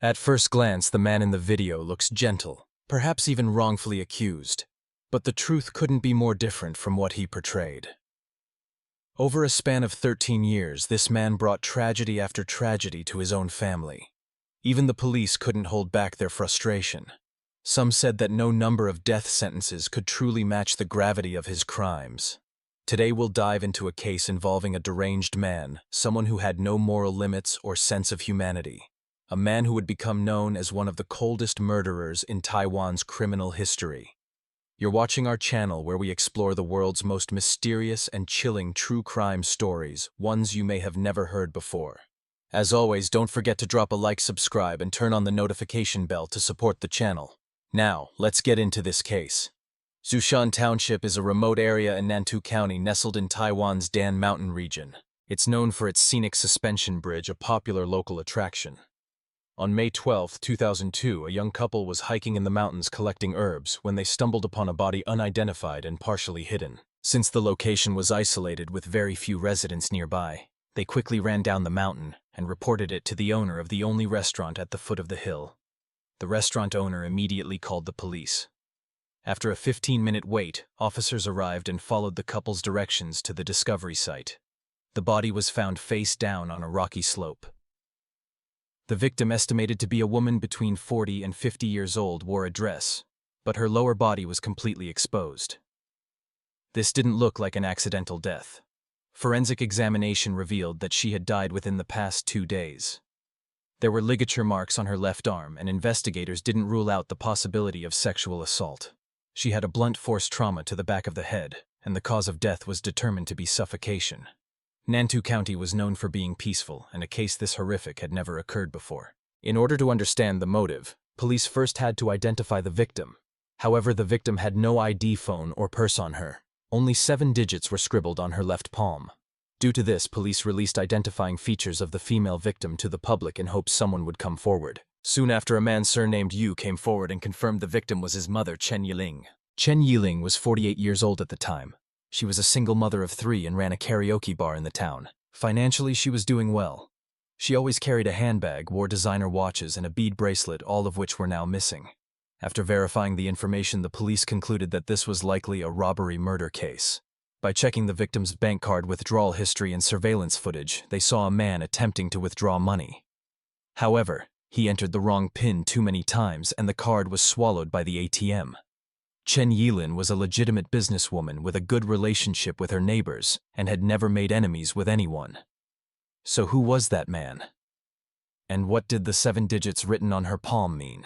At first glance, the man in the video looks gentle, perhaps even wrongfully accused. But the truth couldn't be more different from what he portrayed. Over a span of 13 years, this man brought tragedy after tragedy to his own family. Even the police couldn't hold back their frustration. Some said that no number of death sentences could truly match the gravity of his crimes. Today we'll dive into a case involving a deranged man, someone who had no moral limits or sense of humanity. A man who would become known as one of the coldest murderers in Taiwan's criminal history. You're watching our channel where we explore the world's most mysterious and chilling true crime stories, ones you may have never heard before. As always, don't forget to drop a like, subscribe, and turn on the notification bell to support the channel. Now, let's get into this case. Zushan Township is a remote area in Nantou County nestled in Taiwan's Dan Mountain region. It's known for its scenic suspension bridge, a popular local attraction. On May 12, 2002, a young couple was hiking in the mountains collecting herbs when they stumbled upon a body unidentified and partially hidden. Since the location was isolated with very few residents nearby, they quickly ran down the mountain and reported it to the owner of the only restaurant at the foot of the hill. The restaurant owner immediately called the police. After a 15-minute wait, officers arrived and followed the couple's directions to the discovery site. The body was found face down on a rocky slope. The victim, estimated to be a woman between 40 and 50 years old, wore a dress, but her lower body was completely exposed. This didn't look like an accidental death. Forensic examination revealed that she had died within the past 2 days. There were ligature marks on her left arm, and investigators didn't rule out the possibility of sexual assault. She had a blunt force trauma to the back of the head, and the cause of death was determined to be suffocation. Nantou County was known for being peaceful, and a case this horrific had never occurred before. In order to understand the motive, police first had to identify the victim. However, the victim had no ID phone or purse on her. Only 7 digits were scribbled on her left palm. Due to this, police released identifying features of the female victim to the public in hopes someone would come forward. Soon after, a man surnamed Yu came forward and confirmed the victim was his mother, Chen Yiling. Chen Yiling was 48 years old at the time. She was a single mother of 3 and ran a karaoke bar in the town. Financially, she was doing well. She always carried a handbag, wore designer watches, and a bead bracelet, all of which were now missing. After verifying the information, the police concluded that this was likely a robbery-murder case. By checking the victim's bank card withdrawal history and surveillance footage, they saw a man attempting to withdraw money. However, he entered the wrong PIN too many times and the card was swallowed by the ATM. Chen Yilin was a legitimate businesswoman with a good relationship with her neighbors and had never made enemies with anyone. So who was that man? And what did the 7 digits written on her palm mean?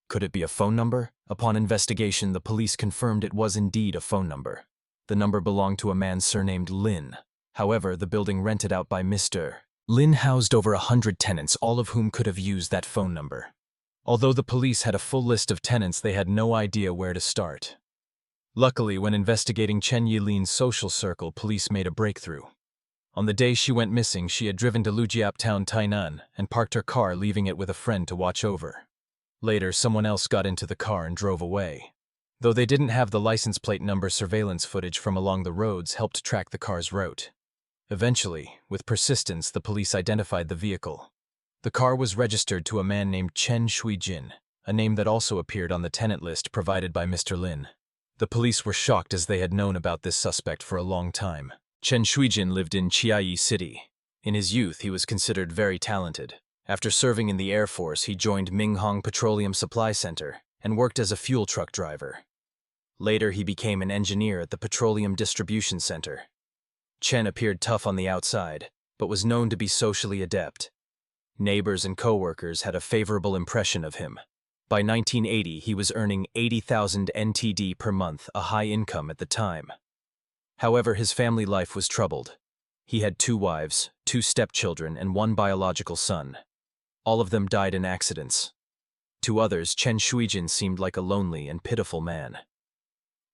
Could it be a phone number? Upon investigation, the police confirmed it was indeed a phone number. The number belonged to a man surnamed Lin. However, the building rented out by Mr. Lin housed over 100 tenants, all of whom could have used that phone number. Although the police had a full list of tenants, they had no idea where to start. Luckily, when investigating Chen Yilin's social circle, police made a breakthrough. On the day she went missing, she had driven to Lujiap Town, Tainan, and parked her car, leaving it with a friend to watch over. Later, someone else got into the car and drove away. Though they didn't have the license plate number, surveillance footage from along the roads helped track the car's route. Eventually, with persistence, the police identified the vehicle. The car was registered to a man named Chen Shuijin, a name that also appeared on the tenant list provided by Mr. Lin. The police were shocked as they had known about this suspect for a long time. Chen Shuijin lived in Chiayi City. In his youth, he was considered very talented. After serving in the Air Force, he joined Minghong Petroleum Supply Center and worked as a fuel truck driver. Later, he became an engineer at the Petroleum Distribution Center. Chen appeared tough on the outside, but was known to be socially adept. Neighbors and co-workers had a favorable impression of him. By 1980, he was earning 80,000 NTD per month, a high income at the time. However, his family life was troubled. He had 2 wives, 2 stepchildren, and 1 biological son. All of them died in accidents. To others, Chen Shuijin seemed like a lonely and pitiful man.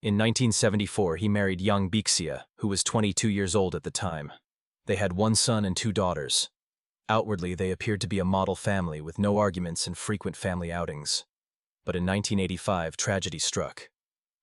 In 1974, he married Yang Bixia, who was 22 years old at the time. They had 1 son and 2 daughters. Outwardly, they appeared to be a model family with no arguments and frequent family outings. But in 1985, tragedy struck.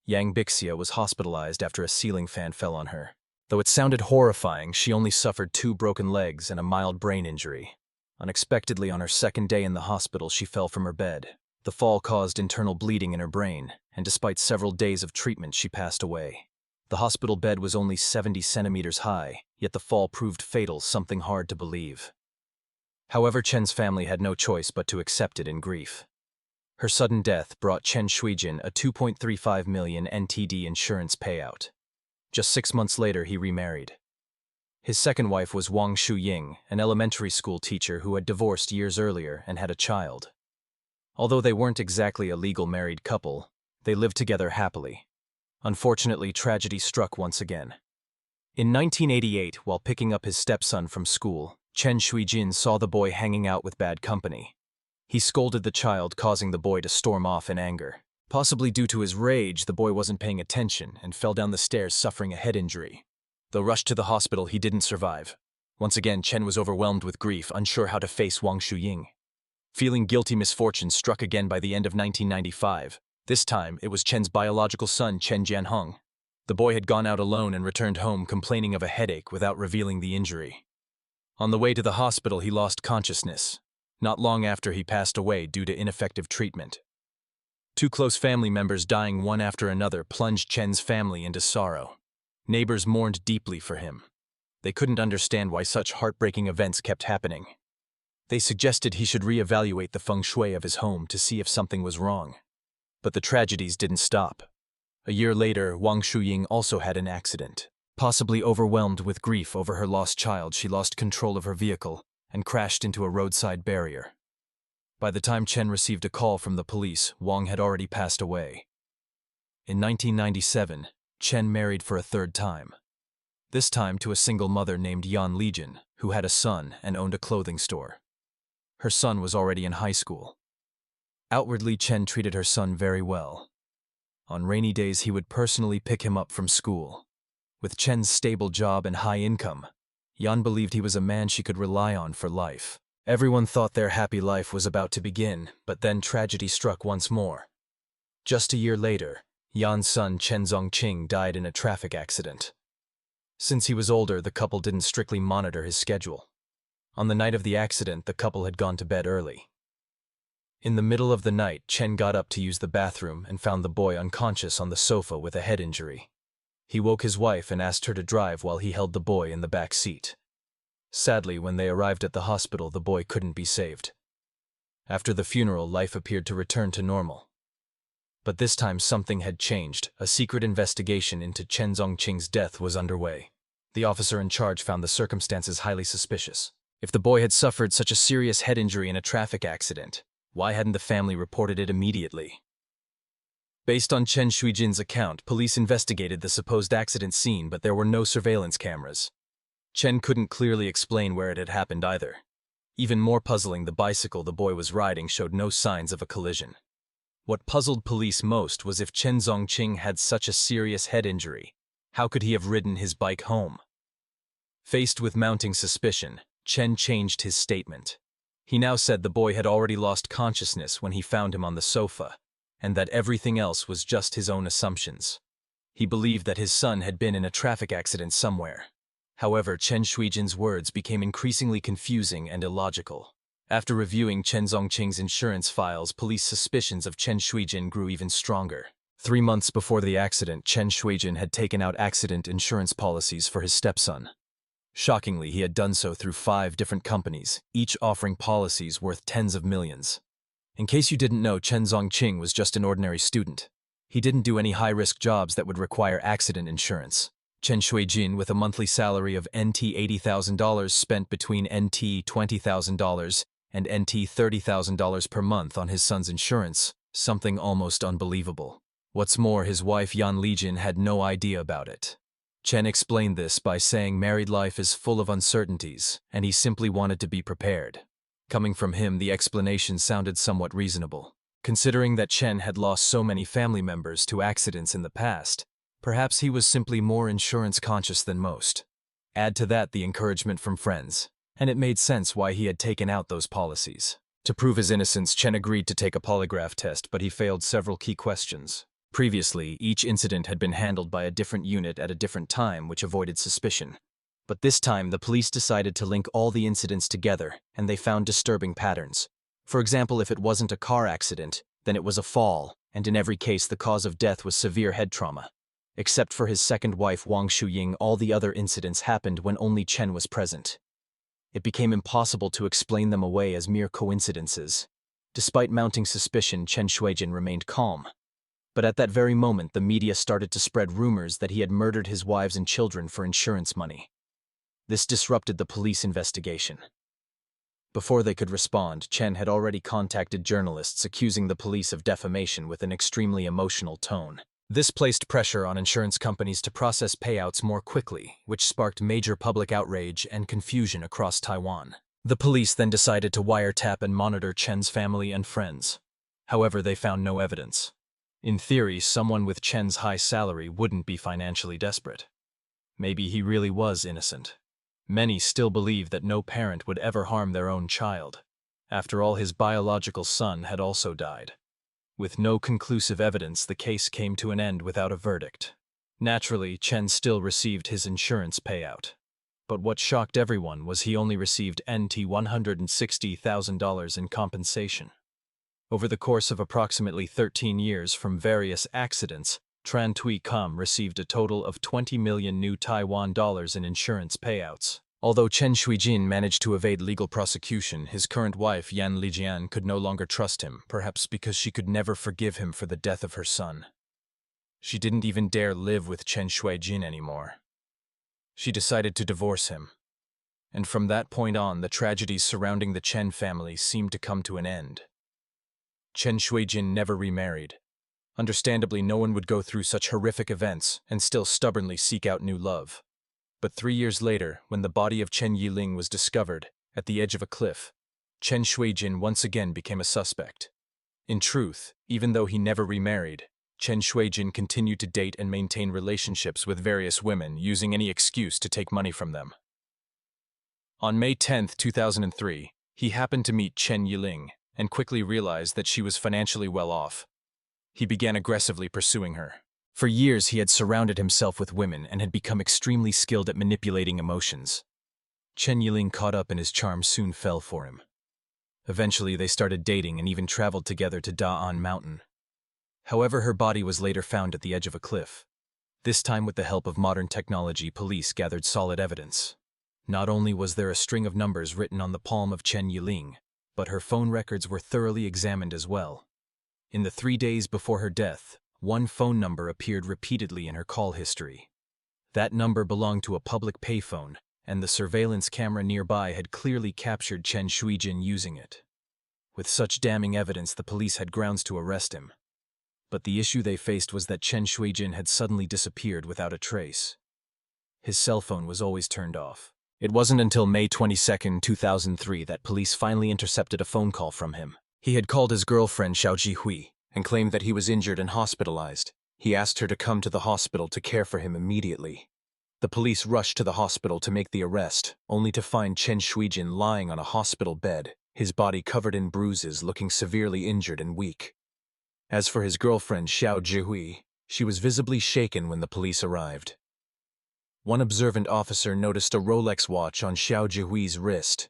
Yang Bixia was hospitalized after a ceiling fan fell on her. Though it sounded horrifying, she only suffered 2 broken legs and a mild brain injury. Unexpectedly, on her second day in the hospital, she fell from her bed. The fall caused internal bleeding in her brain, and despite several days of treatment, she passed away. The hospital bed was only 70 centimeters high, yet the fall proved fatal, something hard to believe. However, Chen's family had no choice but to accept it in grief. Her sudden death brought Chen Shuijin a 2.35 million NTD insurance payout. Just 6 months later, he remarried. His second wife was Wang Shuying, an elementary school teacher who had divorced years earlier and had a child. Although they weren't exactly a legal married couple, they lived together happily. Unfortunately, tragedy struck once again. In 1988, while picking up his stepson from school, Chen Shuijin saw the boy hanging out with bad company. He scolded the child, causing the boy to storm off in anger. Possibly due to his rage, the boy wasn't paying attention and fell down the stairs, suffering a head injury. Though rushed to the hospital, he didn't survive. Once again, Chen was overwhelmed with grief, unsure how to face Wang Shuying. Feeling guilty, misfortune struck again by the end of 1995. This time, it was Chen's biological son, Chen Jianheng. The boy had gone out alone and returned home complaining of a headache without revealing the injury. On the way to the hospital, he lost consciousness. Not long after, he passed away due to ineffective treatment. Two close family members dying one after another plunged Chen's family into sorrow. Neighbors mourned deeply for him. They couldn't understand why such heartbreaking events kept happening. They suggested he should reevaluate the feng shui of his home to see if something was wrong. But the tragedies didn't stop. A year later, Wang Shuying also had an accident. Possibly overwhelmed with grief over her lost child, she lost control of her vehicle and crashed into a roadside barrier. By the time Chen received a call from the police, Wang had already passed away. In 1997, Chen married for a third time. This time to a single mother named Yan Lijin, who had a son and owned a clothing store. Her son was already in high school. Outwardly, Chen treated her son very well. On rainy days, he would personally pick him up from school. With Chen's stable job and high income, Yan believed he was a man she could rely on for life. Everyone thought their happy life was about to begin, but then tragedy struck once more. Just a year later, Yan's son Chen Zongqing died in a traffic accident. Since he was older, the couple didn't strictly monitor his schedule. On the night of the accident, the couple had gone to bed early. In the middle of the night, Chen got up to use the bathroom and found the boy unconscious on the sofa with a head injury. He woke his wife and asked her to drive while he held the boy in the back seat. Sadly, when they arrived at the hospital, the boy couldn't be saved. After the funeral, life appeared to return to normal. But this time something had changed. A secret investigation into Chen Zongqing's death was underway. The officer in charge found the circumstances highly suspicious. If the boy had suffered such a serious head injury in a traffic accident, why hadn't the family reported it immediately? Based on Chen Shuijin's account, police investigated the supposed accident scene, but there were no surveillance cameras. Chen couldn't clearly explain where it had happened either. Even more puzzling, the bicycle the boy was riding showed no signs of a collision. What puzzled police most was, if Chen Zongqing had such a serious head injury, how could he have ridden his bike home? Faced with mounting suspicion, Chen changed his statement. He now said the boy had already lost consciousness when he found him on the sofa, and that everything else was just his own assumptions. He believed that his son had been in a traffic accident somewhere. However, Chen Shuijin's words became increasingly confusing and illogical. After reviewing Chen Zongqing's insurance files, police suspicions of Chen Shuijin grew even stronger. 3 months before the accident, Chen Shuijin had taken out accident insurance policies for his stepson. Shockingly, he had done so through 5 different companies, each offering policies worth tens of millions. In case you didn't know, Chen Zongqing was just an ordinary student. He didn't do any high-risk jobs that would require accident insurance. Chen Shuijin, with a monthly salary of NT $80,000, spent between NT $20,000 and NT $30,000 per month on his son's insurance, something almost unbelievable. What's more, his wife Yan Lijin had no idea about it. Chen explained this by saying married life is full of uncertainties, and he simply wanted to be prepared. Coming from him, the explanation sounded somewhat reasonable. Considering that Chen had lost so many family members to accidents in the past, perhaps he was simply more insurance conscious than most. Add to that the encouragement from friends, and it made sense why he had taken out those policies. To prove his innocence, Chen agreed to take a polygraph test, but he failed several key questions. Previously, each incident had been handled by a different unit at a different time, which avoided suspicion. But this time, the police decided to link all the incidents together, and they found disturbing patterns. For example, if it wasn't a car accident, then it was a fall, and in every case the cause of death was severe head trauma. Except for his second wife Wang Shuying, all the other incidents happened when only Chen was present. It became impossible to explain them away as mere coincidences. Despite mounting suspicion, Chen Shuijin remained calm. But at that very moment, the media started to spread rumors that he had murdered his wives and children for insurance money. This disrupted the police investigation. Before they could respond, Chen had already contacted journalists accusing the police of defamation with an extremely emotional tone. This placed pressure on insurance companies to process payouts more quickly, which sparked major public outrage and confusion across Taiwan. The police then decided to wiretap and monitor Chen's family and friends. However, they found no evidence. In theory, someone with Chen's high salary wouldn't be financially desperate. Maybe he really was innocent. Many still believe that no parent would ever harm their own child. After all, his biological son had also died. With no conclusive evidence, the case came to an end without a verdict. Naturally, Chen still received his insurance payout. But what shocked everyone was he only received $160,000 in compensation. Over the course of approximately 13 years from various accidents, Tran Tui Kam received a total of 20 million new Taiwan dollars in insurance payouts. Although Chen Shuijin managed to evade legal prosecution, his current wife Yan Lijian could no longer trust him, perhaps because she could never forgive him for the death of her son. She didn't even dare live with Chen Shuijin anymore. She decided to divorce him. And from that point on, the tragedies surrounding the Chen family seemed to come to an end. Chen Shuijin never remarried. Understandably, no one would go through such horrific events and still stubbornly seek out new love. But 3 years later, when the body of Chen Yiling was discovered at the edge of a cliff, Chen Shuijin once again became a suspect. In truth, even though he never remarried, Chen Shuijin continued to date and maintain relationships with various women, using any excuse to take money from them. On May 10, 2003, he happened to meet Chen Yiling and quickly realized that she was financially well off. He began aggressively pursuing her. For years, he had surrounded himself with women and had become extremely skilled at manipulating emotions. Chen Yiling, caught up in his charm, soon fell for him. Eventually, they started dating and even traveled together to Da'an Mountain. However, her body was later found at the edge of a cliff. This time, with the help of modern technology, police gathered solid evidence. Not only was there a string of numbers written on the palm of Chen Yiling, but her phone records were thoroughly examined as well. In the 3 days before her death, one phone number appeared repeatedly in her call history. That number belonged to a public payphone, and the surveillance camera nearby had clearly captured Chen Shuijin using it. With such damning evidence, the police had grounds to arrest him. But the issue they faced was that Chen Shuijin had suddenly disappeared without a trace. His cell phone was always turned off. It wasn't until May 22, 2003 that police finally intercepted a phone call from him. He had called his girlfriend Xiao Jihui and claimed that he was injured and hospitalized. He asked her to come to the hospital to care for him immediately. The police rushed to the hospital to make the arrest, only to find Chen Shuijin lying on a hospital bed, his body covered in bruises, looking severely injured and weak. As for his girlfriend Xiao Jihui, she was visibly shaken when the police arrived. One observant officer noticed a Rolex watch on Xiao Jihui's wrist,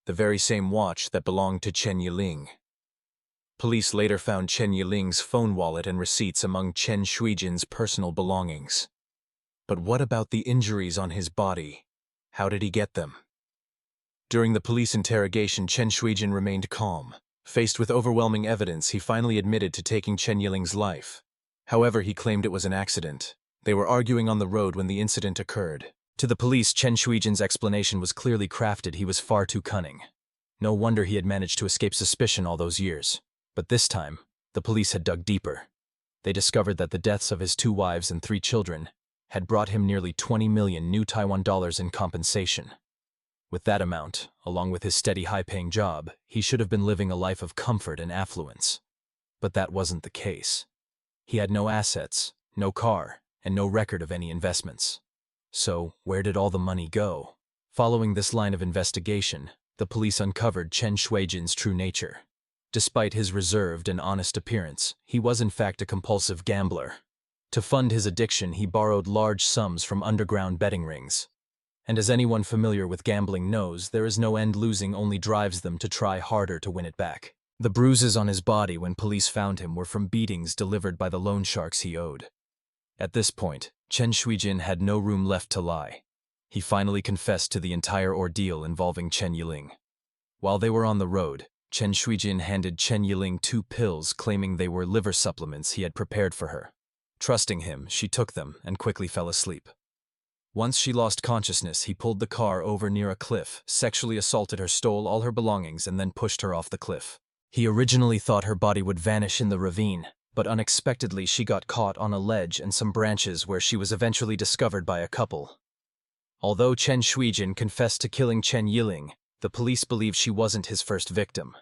the very same watch that belonged to Chen Yiling. Police later found Chen Yiling's phone wallet and receipts among Chen Shuijin's personal belongings. But what about the injuries on his body? How did he get them? During the police interrogation, Chen Shuijin remained calm. Faced with overwhelming evidence, he finally admitted to taking Chen Yiling's life. However, he claimed it was an accident. They were arguing on the road when the incident occurred. To the police, Chen Shuijin's explanation was clearly crafted. He was far too cunning. No wonder he had managed to escape suspicion all those years. But this time, the police had dug deeper. They discovered that the deaths of his 2 wives and 3 children had brought him nearly 20 million new Taiwan dollars in compensation. With that amount, along with his steady high-paying job, he should have been living a life of comfort and affluence. But that wasn't the case. He had no assets, no car, and no record of any investments. So, where did all the money go? Following this line of investigation, the police uncovered Chen Shuijin's true nature. Despite his reserved and honest appearance, he was in fact a compulsive gambler. To fund his addiction, he borrowed large sums from underground betting rings. And as anyone familiar with gambling knows, there is no end. Losing only drives them to try harder to win it back. The bruises on his body when police found him were from beatings delivered by the loan sharks he owed. At this point, Chen Shuijin had no room left to lie. He finally confessed to the entire ordeal involving Chen Yiling. While they were on the road, Chen Shuijin handed Chen Yiling 2 pills claiming they were liver supplements he had prepared for her. Trusting him, she took them and quickly fell asleep. Once she lost consciousness, he pulled the car over near a cliff, sexually assaulted her, stole all her belongings, and then pushed her off the cliff. He originally thought her body would vanish in the ravine, but unexpectedly she got caught on a ledge and some branches where she was eventually discovered by a couple. Although Chen Shuijin confessed to killing Chen Yiling, the police believe she wasn't his first victim.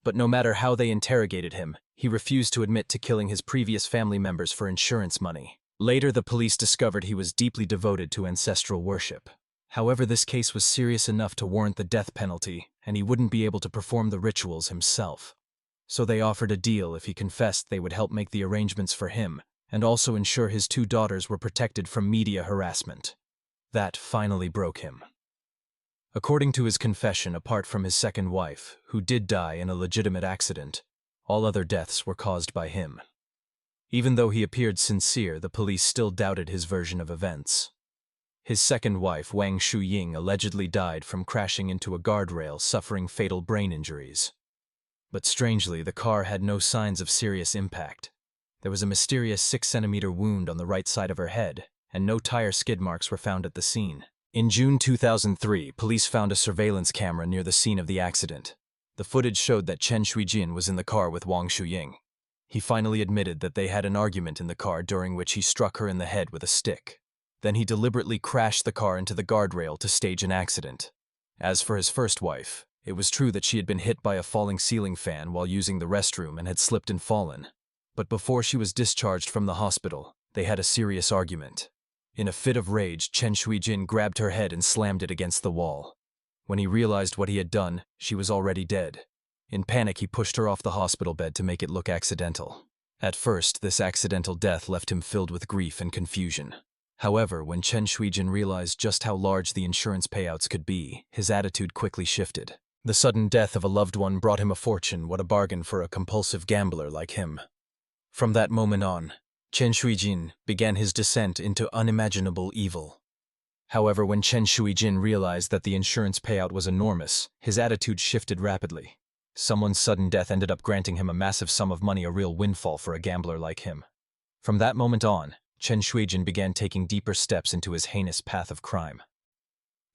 But no matter how they interrogated him, he refused to admit to killing his previous family members for insurance money. Later, the police discovered he was deeply devoted to ancestral worship. However, this case was serious enough to warrant the death penalty, and he wouldn't be able to perform the rituals himself. So they offered a deal. If he confessed, they would help make the arrangements for him, and also ensure his 2 daughters were protected from media harassment. That finally broke him. According to his confession, apart from his second wife, who did die in a legitimate accident, all other deaths were caused by him. Even though he appeared sincere, the police still doubted his version of events. His second wife, Wang Shuying, allegedly died from crashing into a guardrail, suffering fatal brain injuries. But strangely, the car had no signs of serious impact. There was a mysterious 6-centimeter wound on the right side of her head, and no tire skid marks were found at the scene. In June 2003, police found a surveillance camera near the scene of the accident. The footage showed that Chen Shuijin was in the car with Wang Shuying. He finally admitted that they had an argument in the car during which he struck her in the head with a stick. Then he deliberately crashed the car into the guardrail to stage an accident. As for his first wife, it was true that she had been hit by a falling ceiling fan while using the restroom and had slipped and fallen. But before she was discharged from the hospital, they had a serious argument. In a fit of rage, Chen Shuijin grabbed her head and slammed it against the wall. When he realized what he had done, she was already dead. In panic, he pushed her off the hospital bed to make it look accidental. At first, this accidental death left him filled with grief and confusion. However, when Chen Shuijin realized just how large the insurance payouts could be, his attitude quickly shifted. The sudden death of a loved one brought him a fortune. What a bargain for a compulsive gambler like him. From that moment on, Chen Shuijin began his descent into unimaginable evil. However, when Chen Shuijin realized that the insurance payout was enormous, his attitude shifted rapidly. Someone's sudden death ended up granting him a massive sum of money, a real windfall for a gambler like him. From that moment on, Chen Shuijin began taking deeper steps into his heinous path of crime.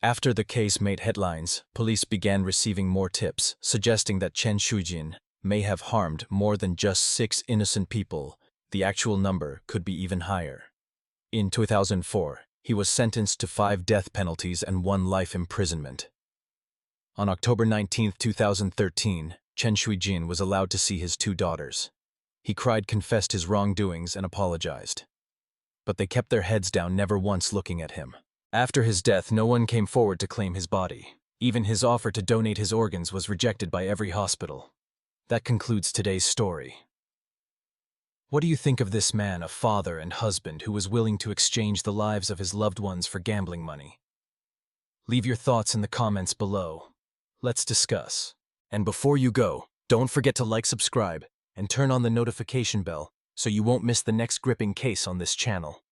After the case made headlines, police began receiving more tips, suggesting that Chen Shuijin may have harmed more than just 6 innocent people. The actual number could be even higher. In 2004, he was sentenced to 5 death penalties and 1 life imprisonment. On October 19, 2013, Chen Shuijin was allowed to see his 2 daughters. He cried, confessed his wrongdoings, and apologized. But they kept their heads down, never once looking at him. After his death, no one came forward to claim his body. Even his offer to donate his organs was rejected by every hospital. That concludes today's story. What do you think of this man, a father and husband who was willing to exchange the lives of his loved ones for gambling money? Leave your thoughts in the comments below. Let's discuss. And before you go, don't forget to like, subscribe, and turn on the notification bell so you won't miss the next gripping case on this channel.